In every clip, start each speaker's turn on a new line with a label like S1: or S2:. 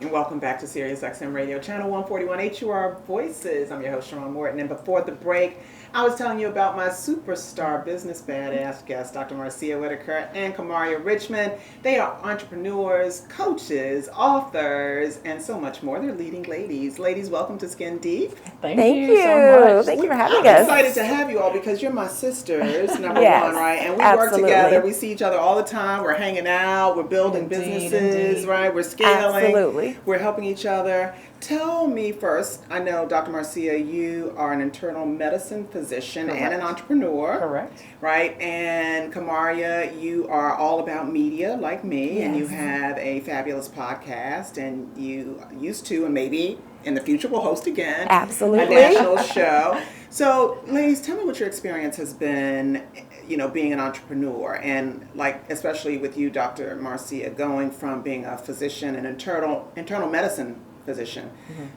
S1: And welcome back to SiriusXM Radio, Channel 141 HUR Voices. I'm your host, Sharrarne Morton. And before the break, I was telling you about my superstar business badass guests, Dr. Marcia, Whitaker and Kamaria Richmond. They are entrepreneurs, coaches, authors, and so much more. They're leading ladies. Ladies, welcome to Skin Deep.
S2: Thank you so much.
S3: Thank you for having
S1: I'm
S3: us.
S1: excited to have you all because you're my sisters, number
S3: Yes,
S1: one, right? And we
S3: absolutely.
S1: work together. We see each other all the time. We're hanging out. We're building businesses, right? We're scaling.
S3: Absolutely.
S1: We're helping each other. Tell me first, I know, Dr. Marcia, you are an internal medicine physician
S2: Correct.
S1: and an entrepreneur.
S2: Correct.
S1: Right? And Kamaria, you are all about media like me, and you
S3: Yes.
S1: have a fabulous podcast, and you used to, and maybe in the future will host again,
S3: Absolutely.
S1: a national show. So, ladies, tell me what your experience has been, being an entrepreneur, and like, especially with you, Dr. Marcia, going from being a physician, an internal medicine physician,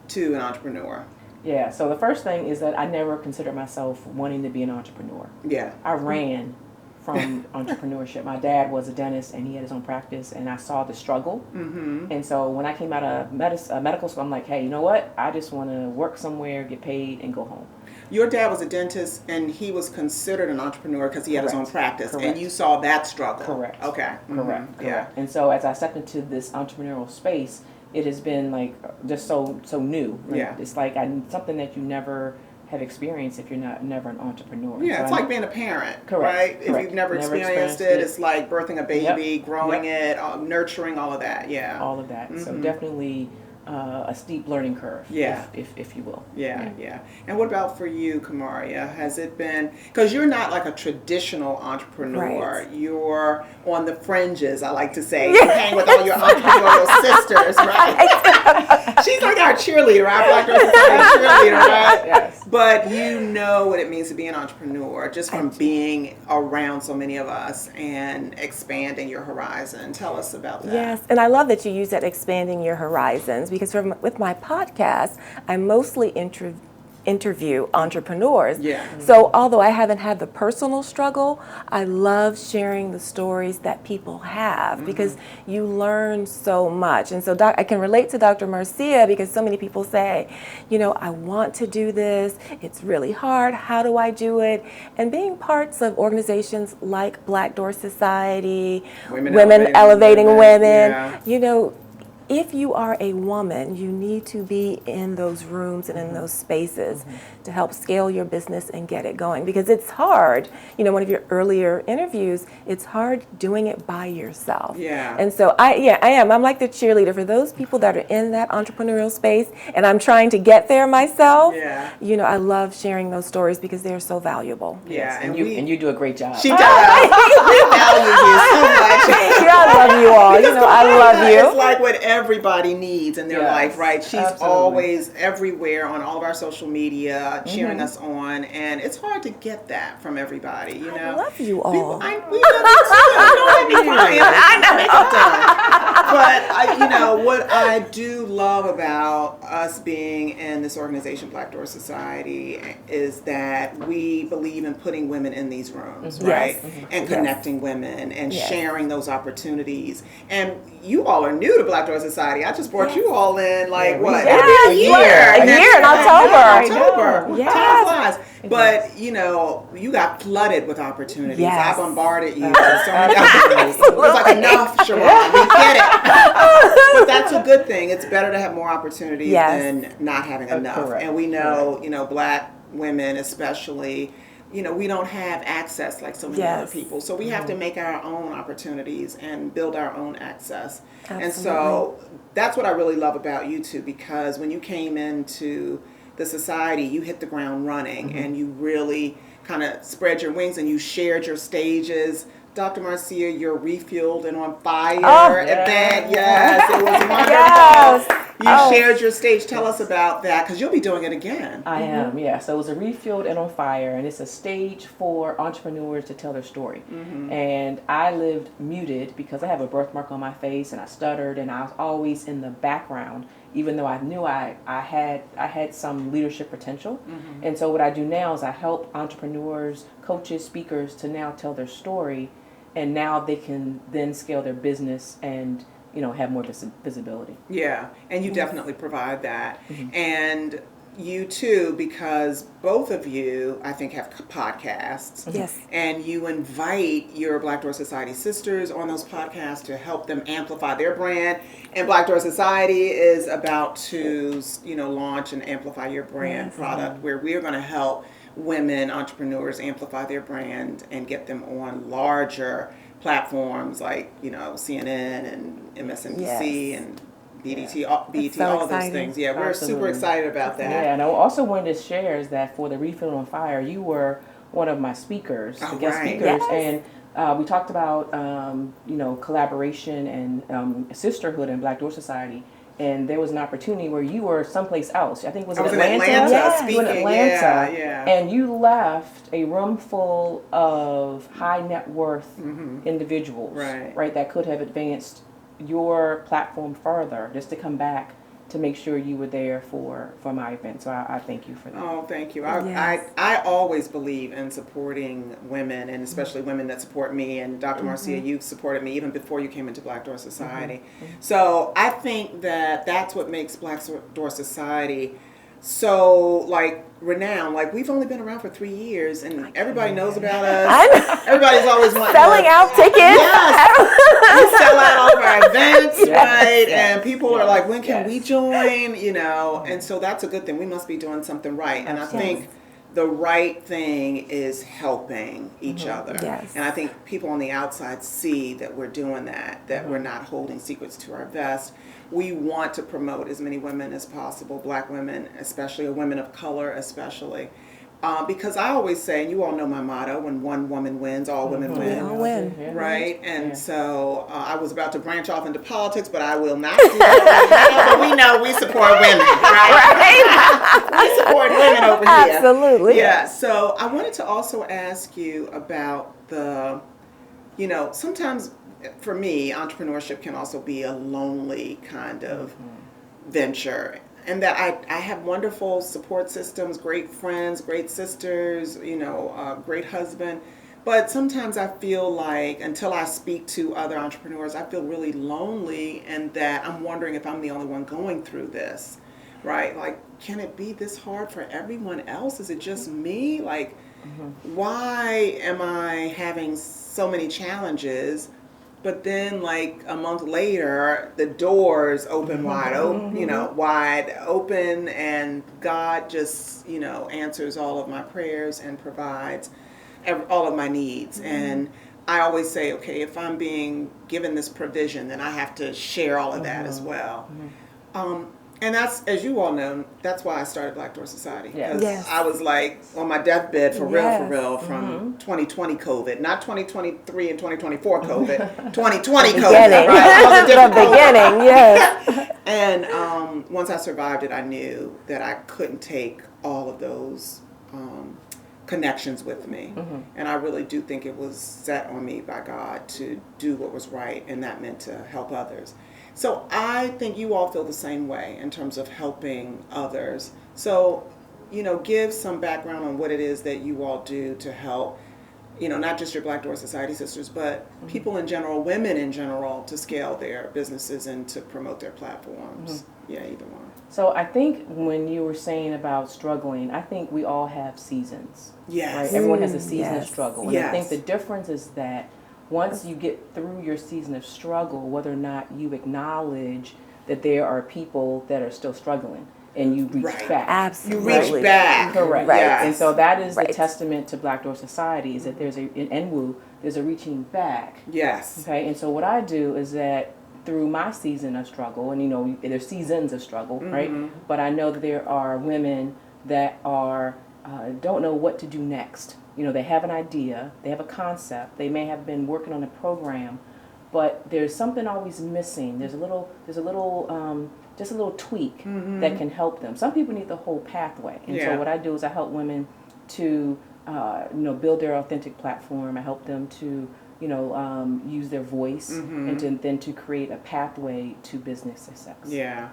S1: to an entrepreneur.
S2: Yeah, so the first thing is that I never considered myself wanting to be an entrepreneur.
S1: Yeah.
S2: I ran from entrepreneurship. My dad was a dentist and he had his own practice, and I saw the struggle.
S1: Mm-hmm.
S2: And so when I came out of medical school, I'm like, hey, you know what? I just want to work somewhere, get paid, and go home.
S1: Your dad was a dentist, and he was considered an entrepreneur because he had his own practice,
S2: Correct.
S1: and you saw that struggle.
S2: Correct.
S1: Okay. Mm-hmm.
S2: Correct.
S1: Yeah.
S2: And so as I stepped into this entrepreneurial space, it has been like just so new. Like,
S1: Yeah.
S2: It's like something that you never have experienced if you're never an entrepreneur.
S1: Yeah,
S2: So
S1: it's
S2: I
S1: like being a parent,
S2: Correct,
S1: right? If
S2: correct.
S1: you've never
S2: Never
S1: experienced
S2: experienced
S1: it,
S2: it.
S1: it's like birthing a baby,
S2: Yep.
S1: growing
S2: Yep.
S1: it, nurturing, all of that. Yeah.
S2: all of that. So
S1: Mhm.
S2: definitely a steep learning curve,
S1: Yeah.
S2: if you will.
S1: Yeah. And what about for you, Kamaria? Has it been, because you're not like a traditional entrepreneur.
S3: Right.
S1: You're on the fringes, I like to say. You hang with all your entrepreneurial sisters, right? She's like our cheerleader, our Black Girl Society cheerleader, right?
S2: Yes.
S1: But you know what it means to be an entrepreneur just from being around so many of us and expanding your horizon. Tell us about that.
S3: Yes, and I love that you use that expanding your horizons, because with my podcast, I mostly interview entrepreneurs.
S1: Yeah.
S3: So although I haven't had the personal struggle, I love sharing the stories that people have because you learn so much. And so I can relate to Dr. Marcia because so many people say, I want to do this. It's really hard. How do I do it? And being parts of organizations like Black Door Society, Women Elevating Women,
S1: yeah.
S3: if you are a woman, you need to be in those rooms and in those spaces to help scale your business and get it going. Because it's hard. One of your earlier interviews, it's hard doing it by yourself.
S1: Yeah.
S3: And so I am. I'm like the cheerleader for those people that are in that entrepreneurial space, and I'm trying to get there myself.
S1: Yeah.
S3: I love sharing those stories because they're so valuable.
S1: Yeah,
S2: and you do a great job.
S1: She does. We value you so much.
S3: I love you all. I love you.
S1: It's like what everybody needs in their
S2: Yes,
S1: life, right? She's
S2: absolutely.
S1: always everywhere on all of our social media, cheering us on, and it's hard to get that from everybody.
S3: I love you all.
S1: We love you too. Don't make me cry. I know. But what I do love about us being in this organization, Black Door Society, is that we believe in putting women in these rooms, right?
S3: Yes.
S1: And connecting women and
S3: Yes.
S1: sharing those opportunities. And you all are new to Black Door Society. I just brought you all in what?
S3: Yes,
S1: Maybe a year.
S3: a year in October.
S1: October.
S3: Yes.
S1: Time flies. But you got flooded with opportunities.
S3: Yes.
S1: I bombarded you with so many opportunities. It was like enough, Sharrarne. We get it. But that's a good thing. It's better to have more opportunities
S3: Yes.
S1: than not having enough.
S2: Correct.
S1: And we know, Black women especially, we don't have access like so many other
S3: Yes.
S1: people. So we have to make our own opportunities and build our own access.
S3: Absolutely.
S1: And so that's what I really love about you two, because when you came into the society, you hit the ground running and you really kind of spread your wings and you shared your stages. Dr. Marcia, you're refueled and on fire event. Yes, it was wonderful.
S3: Yes.
S1: You shared your stage. Tell us about that, because you'll be doing it again.
S2: I am, yeah. So it was a Refueled and on Fire, and it's a stage for entrepreneurs to tell their story. And I lived muted because I have a birthmark on my face and I stuttered, and I was always in the background, even though I knew I had some leadership potential. And so what I do now is I help entrepreneurs, coaches, speakers to now tell their story, and now they can then scale their business and have more visibility.
S1: Yeah, and you definitely provide that. And you too, because both of you, I think, have podcasts.
S3: Yes.
S1: And you invite your Black Door Society sisters on those podcasts to help them amplify their brand. And Black Door Society is about to, launch an Amplify Your Brand product where we are going to help women entrepreneurs amplify their brand and get them on larger platforms like, CNN and MSNBC and BET, all of those things. Yeah, we're super excited about that.
S2: Yeah, and I also wanted to share is that for the Refill on Fire, you were one of my speakers, the guest speakers, and we talked about collaboration and sisterhood in Black Door Society. And there was an opportunity where you were someplace else. I think it was in Atlanta.
S1: Speaking.
S2: You were in Atlanta,
S1: yeah.
S2: And you left a room full of high net worth individuals, right, that could have advanced your platform further, just to come back to make sure you were there for my event. So I thank you for that.
S1: Oh, thank you. I always believe in supporting women, and especially women that support me. And Dr. Marcia, you supported me even before you came into Black Door Society. So I think that that's what makes Black Door Society so renowned. We've only been around for 3 years, and everybody knows about us. Everybody's always wanting
S3: selling out tickets.
S1: Yes. We sell out all of our events, right? And people are like, when can we join? And so that's a good thing. We must be doing something right. And I think the right thing is helping each other.
S3: Yes.
S1: And I think people on the outside see that we're doing that we're not holding secrets to our vest. We want to promote as many women as possible, Black women, especially, or women of color especially. Because I always say, and you all know my motto, when one woman wins, all women win.
S3: We all win.
S1: Right? And so I was about to branch off into politics, but I will not do that. But we know we support women, right? We support women over here.
S3: Absolutely.
S1: Yeah. So I wanted to also ask you about the, sometimes for me, entrepreneurship can also be a lonely kind of venture. And that I have wonderful support systems, great friends, great sisters, great husband. But sometimes I feel like, until I speak to other entrepreneurs, I feel really lonely, and that I'm wondering if I'm the only one going through this, right? Can it be this hard for everyone else? Is it just me? Why am I having so many challenges? But then, a month later, the doors open wide open, and God just, answers all of my prayers and provides all of my needs. And I always say, okay, if I'm being given this provision, then I have to share all of that as well. And that's, as you all know, that's why I started Black Door Society. Because I was on my deathbed for real, from 2020 COVID. Not 2023 and 2024 COVID. 2020 COVID. Right?
S3: The beginning, yes.
S1: And once I survived it, I knew that I couldn't take all of those connections with me. And I really do think it was set on me by God to do what was right, and that meant to help others. So I think you all feel the same way in terms of helping others. So, give some background on what it is that you all do to help, not just your Black Door Society sisters, but people in general, women in general, to scale their businesses and to promote their platforms. Yeah, either one.
S2: So I think when you were saying about struggling, I think we all have seasons.
S1: Yes.
S2: Right? Everyone has a season of struggle. And
S1: Yes.
S2: I think the difference is that once you get through your season of struggle, whether or not you acknowledge that there are people that are still struggling, and you reach back.
S3: Absolutely.
S1: You reach back.
S2: Correct.
S3: Right.
S1: Yes.
S2: And so that is the testament to Black Door Society, is that there's in NWU, there's a reaching back.
S1: Yes.
S2: Okay, and so what I do is that through my season of struggle, and there's seasons of struggle, right? But I know that there are women that are don't know what to do next. They have an idea, they have a concept, they may have been working on a program, but there's something always missing. There's a little just a little tweak that can help them. Some people need the whole pathway, and so what I do is I help women to build their authentic platform. I help them to use their voice and then to create a pathway to business success.
S1: Yeah.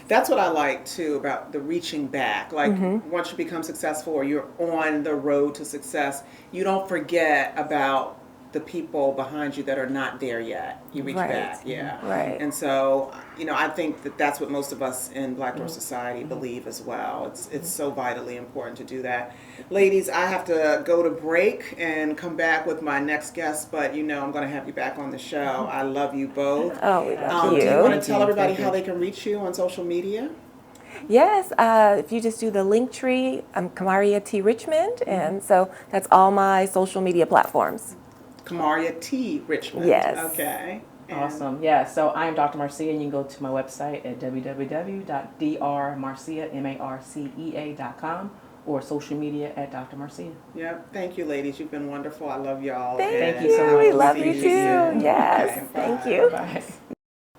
S1: That's what I like too about the reaching back. Once you become successful or you're on the road to success, you don't forget about the people behind you that are not there yet. You reach
S3: Right.
S1: back, yeah.
S3: Right.
S1: And so, I think that that's what most of us in Black Door Society believe as well. It's so vitally important to do that. Ladies, I have to go to break and come back with my next guest, but I'm going to have you back on the show. I love you both.
S3: Oh, we love you.
S1: Do you want to
S2: Thank
S1: tell
S2: you.
S1: everybody
S2: Thank you.
S1: how they can reach you on social media?
S3: Yes, if you just do the link tree, I'm Kamaria T. Richmond, and so that's all my social media platforms.
S1: Kamaria T. Richmond.
S3: Yes.
S1: Okay. And
S2: Awesome. Yeah. So I'm Dr. Marcia, and you can go to my website at www.drmarcia.com or social media at Dr. Marcia.
S1: Yep. Thank you, ladies. You've been wonderful. I love y'all.
S2: Thank you so much.
S3: We love you
S2: Appreciate
S3: too.
S2: you.
S3: Yes,
S1: Okay,
S3: thank
S1: bye.
S3: you.
S2: Bye.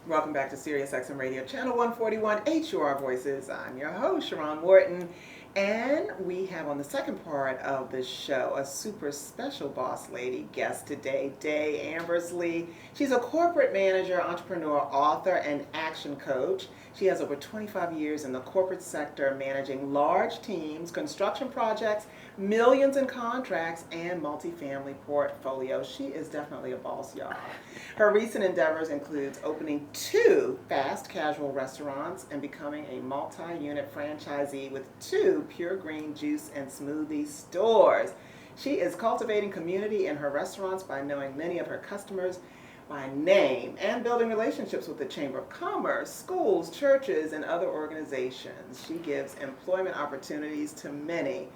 S1: Welcome back to SiriusXM Radio, Channel 141, HUR Voices. I'm your host, Sharrarne Morton, and we have on the second part of the show a super special boss lady guest today, Day Ambersley. She's a corporate manager, entrepreneur, author, and action coach. She has over 25 years in the corporate sector, managing large teams, construction projects, millions in contracts, and multifamily portfolios. She is definitely a boss, y'all. Her recent endeavors includes opening 2 fast casual restaurants and becoming a multi-unit franchisee with 2 Pure Green juice and smoothie stores. She is cultivating community in her restaurants by knowing many of her customers by name and building relationships with the Chamber of Commerce, schools, churches, and other organizations. She gives employment opportunities to many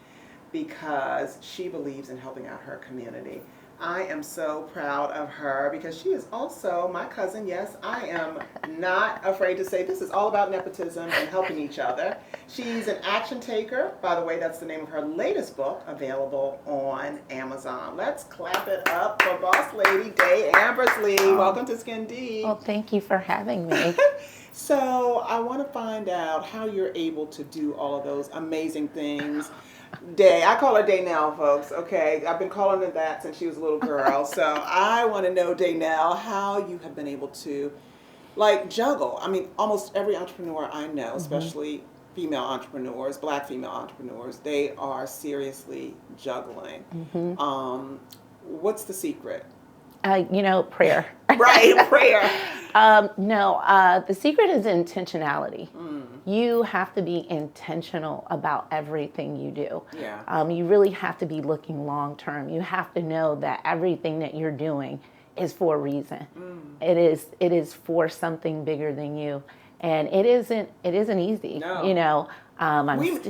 S1: because she believes in helping out her community. I am so proud of her because she is also my cousin. Yes, I am not afraid to say this is all about nepotism and helping each other. She's an action taker. By the way, that's the name of her latest book, available on Amazon. Let's clap it up for boss lady Day Ambersley. Welcome to Skin Deep.
S4: Well, thank you for having me.
S1: So I want to find out how you're able to do all of those amazing things. Day, I call her Day now, folks, okay? I've been calling her that since she was a little girl. So I want to know, Day now, how you have been able to, juggle. I mean, almost every entrepreneur I know, especially female entrepreneurs, Black female entrepreneurs, they are seriously juggling. What's the secret?
S4: Prayer.
S1: Right, prayer.
S4: The secret is intentionality. You have to be intentional about everything you do.
S1: Yeah.
S4: You really have to be looking long term. You have to know that everything that you're doing is for a reason. It is for something bigger than you, and it isn't easy.
S1: No.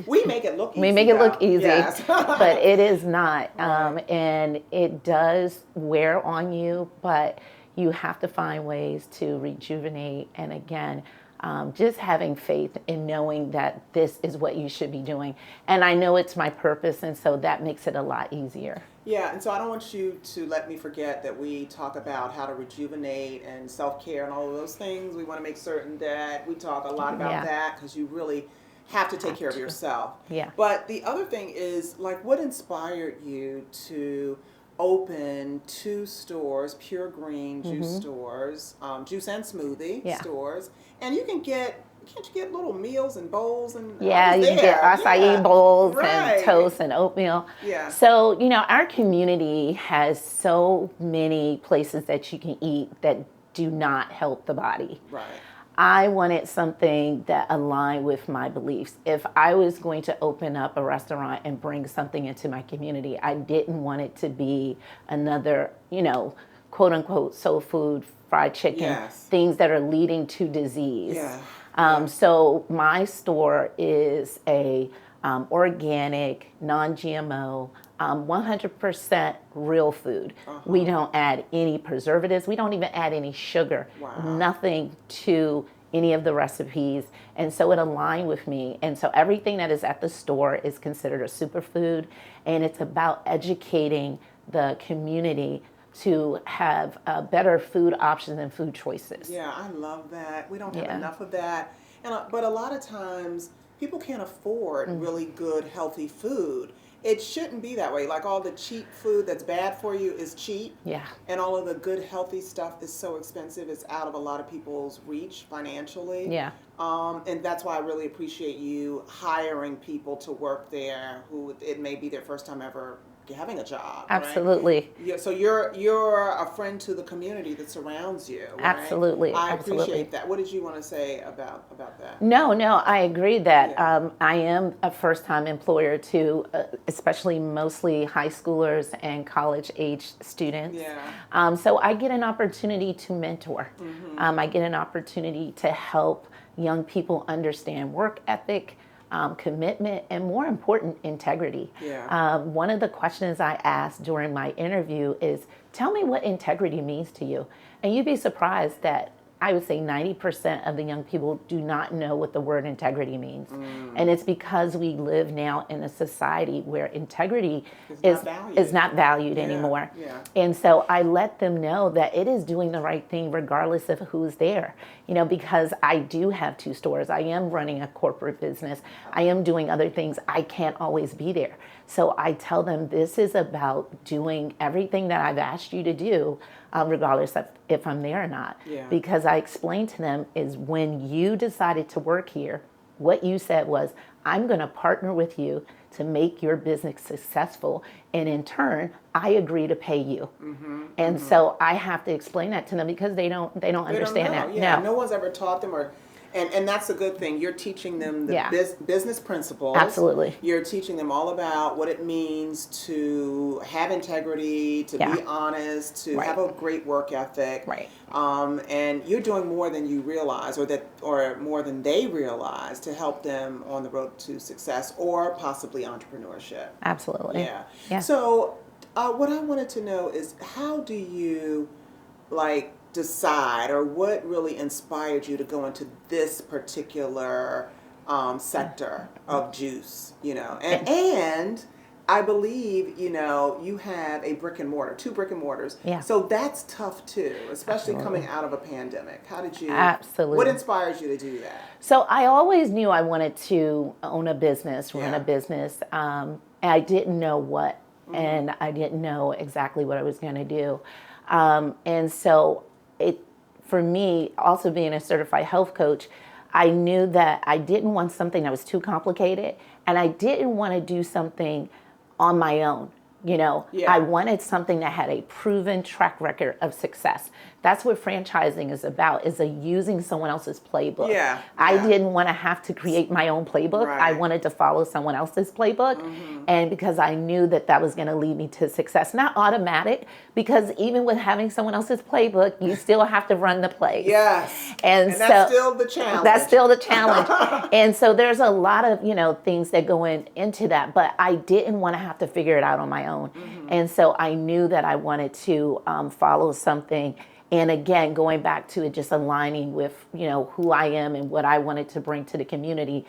S1: We make it look easy.
S4: We make it look easy,
S1: yes.
S4: but it is not.
S1: Right.
S4: And it does wear on you, but you have to find ways to rejuvenate. And again, just having faith in knowing that this is what you should be doing. And I know it's my purpose, and so that makes it a lot easier.
S1: Yeah, and so I don't want you to let me forget that we talk about how to rejuvenate and self-care and all of those things. We want to make certain that we talk a lot about that because you really have to take care of yourself.
S4: Yeah.
S1: But the other thing is, what inspired you to open 2 stores, Pure Green juice stores, juice and smoothie stores, and you can get, can't you get little meals and bowls and
S4: you can get acai bowls and toast and oatmeal.
S1: Yeah.
S4: So, our community has so many places that you can eat that do not help the body.
S1: Right.
S4: I wanted something that aligned with my beliefs. If I was going to open up a restaurant and bring something into my community, I didn't want it to be another, quote unquote, soul food, fried chicken, things that are leading to disease.
S1: Yeah.
S4: So my store is a organic, non-GMO, 100% real food. We don't add any preservatives. We don't even add any sugar.
S1: Wow.
S4: Nothing to any of the recipes. And so it aligned with me. And so everything that is at the store is considered a superfood. And it's about educating the community to have better food options and food choices.
S1: Yeah, I love that. We don't have enough of that. But a lot of times, people can't afford really good, healthy food. It shouldn't be that way. All the cheap food that's bad for you is cheap.
S4: Yeah.
S1: And all of the good, healthy stuff is so expensive. It's out of a lot of people's reach financially.
S4: Yeah.
S1: And that's why I really appreciate you hiring people to work there who it may be their first time ever having a job.
S4: Absolutely.
S1: Right? Yeah, so you're a friend to the community that surrounds you. Right?
S4: Absolutely.
S1: I
S4: Absolutely.
S1: appreciate that. What did you want to say about that?
S4: No, I agree that
S1: Yeah.
S4: I am a first-time employer to, especially mostly high schoolers and college-age students.
S1: Yeah.
S4: So I get an opportunity to mentor. I get an opportunity to help young people understand work ethic, commitment, and more important, integrity.
S1: Yeah.
S4: One of the questions I asked during my interview is, tell me what integrity means to you. And you'd be surprised that I would say 90% of the young people do not know what the word integrity means. And it's because we live now in a society where integrity is not valued anymore.
S1: Yeah.
S4: And so I let them know that it is doing the right thing regardless of who's there. Because I do have 2 stores. I am running a corporate business. I am doing other things. I can't always be there. So I tell them this is about doing everything that I've asked you to do, regardless of if I'm there or not.
S1: Yeah.
S4: Because I explained to them is when you decided to work here, what you said was, I'm going to partner with you to make your business successful. And in turn, I agree to pay you. And so I have to explain that to them because they don't understand that.
S1: Yeah. No one's ever taught them and that's a good thing. You're teaching them the business principles.
S4: Absolutely.
S1: You're teaching them all about what it means to have integrity, to be honest, to have a great work ethic.
S4: Right.
S1: And you're doing more than you realize, or more than they realize, to help them on the road to success or possibly entrepreneurship.
S4: Absolutely.
S1: Yeah. So, what I wanted to know is, how do you decide, or what really inspired you to go into this particular sector of juice, and I believe, you have a brick and mortar, 2 brick and mortars.
S4: Yeah.
S1: So that's tough too, especially coming out of a pandemic. How did you,
S4: Absolutely.
S1: what inspires you to do that?
S4: So I always knew I wanted to own a business, run a business. And I didn't know what, and I didn't know exactly what I was going to do. And so for me, also being a certified health coach, I knew that I didn't want something that was too complicated, and I didn't want to do something on my own. I wanted something that had a proven track record of success. That's what franchising is about, is using someone else's playbook. I didn't want to have to create my own playbook.
S1: Right.
S4: I wanted to follow someone else's playbook. And because I knew that that was going to lead me to success. Not automatic, because even with having someone else's playbook, you still have to run the plays.
S1: Yes.
S4: And
S1: so that's still the challenge.
S4: That's still the challenge. And so there's a lot of, things that go into that, but I didn't want to have to figure it out on my own. And so I knew that I wanted to follow something. And again, going back to it, just aligning with, who I am and what I wanted to bring to the community.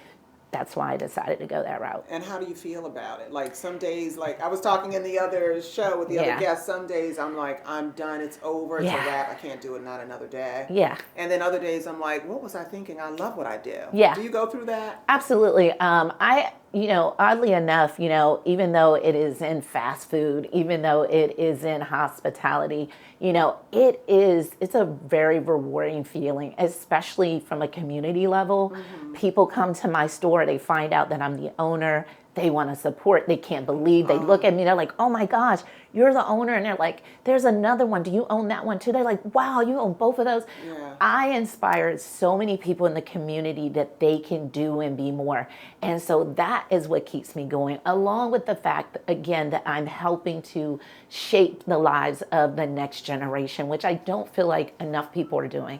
S4: That's why I decided to go that route.
S1: And how do you feel about it? Some days, I was talking in the other show with the other guests, some days I'm like, I'm done, it's over, it's a wrap, I can't do it, not another day.
S4: Yeah.
S1: And then other days I'm like, what was I thinking? I love what I do.
S4: Yeah.
S1: Do you go through that?
S4: Absolutely. Oddly enough, even though it is in fast food, even though it is in hospitality, it's a very rewarding feeling, especially from a community level. People come to my store, they find out that I'm the owner. They want to support. They can't believe. They look at me. They're like, oh my gosh, you're the owner. And they're like, there's another one. Do you own that one too? They're like, wow, you own both of those.
S1: Yeah.
S4: I inspired so many people in the community that they can do and be more. And so that is what keeps me going, along with the fact, again, that I'm helping to shape the lives of the next generation, which I don't feel like enough people are doing.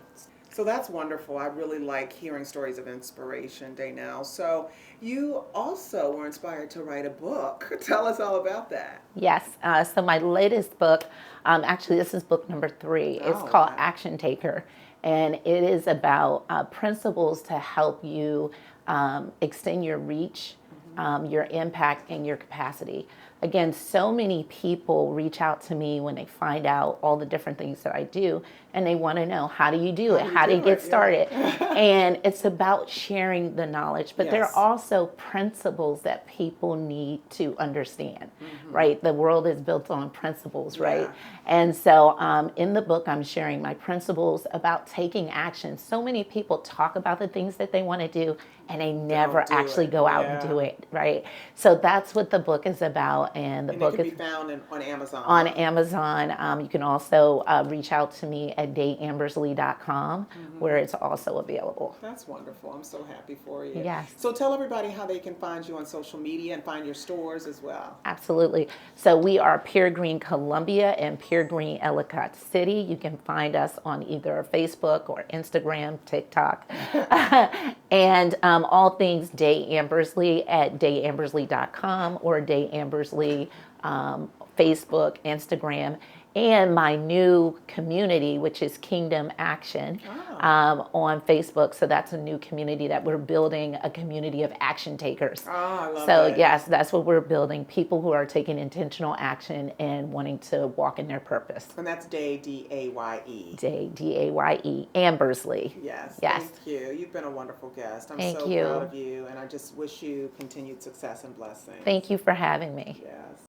S1: So that's wonderful. I really like hearing stories of inspiration, Daynell. So you also were inspired to write a book. Tell us all about that.
S4: Yes. So my latest book, actually this is book number 3. It's called Action Taker. And it is about principles to help you extend your reach, your impact, and your capacity. Again, so many people reach out to me when they find out all the different things that I do, and they want to know, how do you do it? How do you get started? And it's about sharing the knowledge, but there are also principles that people need to understand, right? The world is built on principles, right? And so in the book, I'm sharing my principles about taking action. So many people talk about the things that they want to do, and they never actually go out and do it, right? So that's what the book is about. out, and the
S1: And
S4: book
S1: it can
S4: is
S1: be found on Amazon.
S4: on Amazon. You can also reach out to me at dayambersley.com, where it's also available.
S1: That's wonderful. I'm so happy for you.
S4: Yes.
S1: So tell everybody how they can find you on social media and find your stores as well.
S4: Absolutely. So we are Pier Green, Columbia, and Pier Green, Ellicott City. You can find us on either Facebook or Instagram, TikTok, and all things Day Ambersley at dayambersley.com or Day Ambersley Facebook, Instagram, and my new community, which is Kingdom Action, on Facebook. So that's a new community that we're building, a community of action takers.
S1: Oh, I love
S4: So
S1: that.
S4: yes, that's what we're building, people who are taking intentional action and wanting to walk in their purpose.
S1: And that's Day, D-A-Y-E.
S4: Day, D-A-Y-E, Ambersley.
S1: Yes.
S4: Yes.
S1: Thank you. You've been a wonderful guest. I'm
S4: Thank
S1: so
S4: you.
S1: proud of you, and I just wish you continued success and blessing.
S4: Thank you for having me.
S1: Yes.